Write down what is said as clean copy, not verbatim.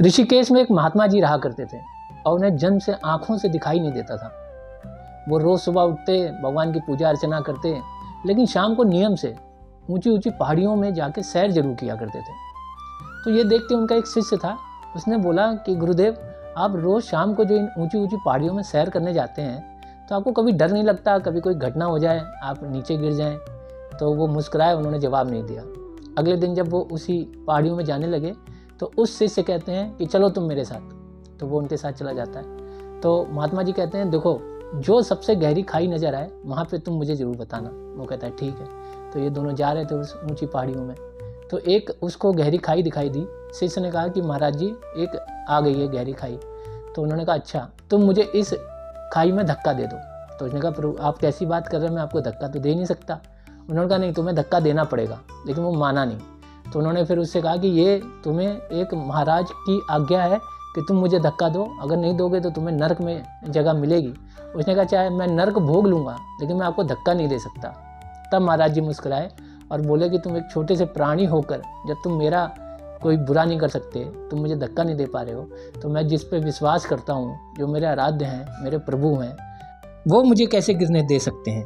ऋषिकेश में एक महात्मा जी रहा करते थे और उन्हें जन्म से आँखों से दिखाई नहीं देता था। वो रोज़ सुबह उठते, भगवान की पूजा अर्चना करते, लेकिन शाम को नियम से ऊंची ऊंची पहाड़ियों में जाके सैर जरूर किया करते थे। तो ये देख के उनका एक शिष्य था, उसने बोला कि गुरुदेव, आप रोज़ शाम को जो इन ऊंची ऊंची पहाड़ियों में सैर करने जाते हैं तो आपको कभी डर नहीं लगता, कभी कोई घटना हो जाए, आप नीचे गिर जाएं? तो वो मुस्कुराए, उन्होंने जवाब नहीं दिया। अगले दिन जब वो उसी पहाड़ियों में जाने लगे तो उस शिष्य कहते हैं कि चलो तुम मेरे साथ। तो वो उनके साथ चला जाता है। तो महात्मा जी कहते हैं, देखो, जो सबसे गहरी खाई नज़र आए वहाँ पे तुम मुझे ज़रूर बताना। वो कहता है ठीक है। तो ये दोनों जा रहे थे उस ऊंची पहाड़ियों में, तो एक उसको गहरी खाई दिखाई दी। शिष्य ने कहा कि महाराज जी, एक आ गई है गहरी खाई। तो उन्होंने कहा अच्छा, तुम मुझे इस खाई में धक्का दे दो। तो उसने कहा प्रभु, आप कैसी बात कर रहे हैं, मैं आपको धक्का तो दे नहीं सकता। उन्होंने कहा नहीं, तुम्हें धक्का देना पड़ेगा। लेकिन वो माना नहीं। तो उन्होंने फिर उससे कहा कि ये तुम्हें एक महाराज की आज्ञा है कि तुम मुझे धक्का दो, अगर नहीं दोगे तो तुम्हें नरक में जगह मिलेगी। उसने कहा चाहे मैं नरक भोग लूँगा, लेकिन मैं आपको धक्का नहीं दे सकता। तब महाराज जी मुस्कुराए और बोले कि तुम एक छोटे से प्राणी होकर जब तुम मेरा कोई बुरा नहीं कर सकते, तुम मुझे धक्का नहीं दे पा रहे हो, तो मैं जिस पे विश्वास करता हूँ, जो मेरे आराध्य हैं, मेरे प्रभु हैं, वो मुझे कैसे गिरने दे सकते हैं।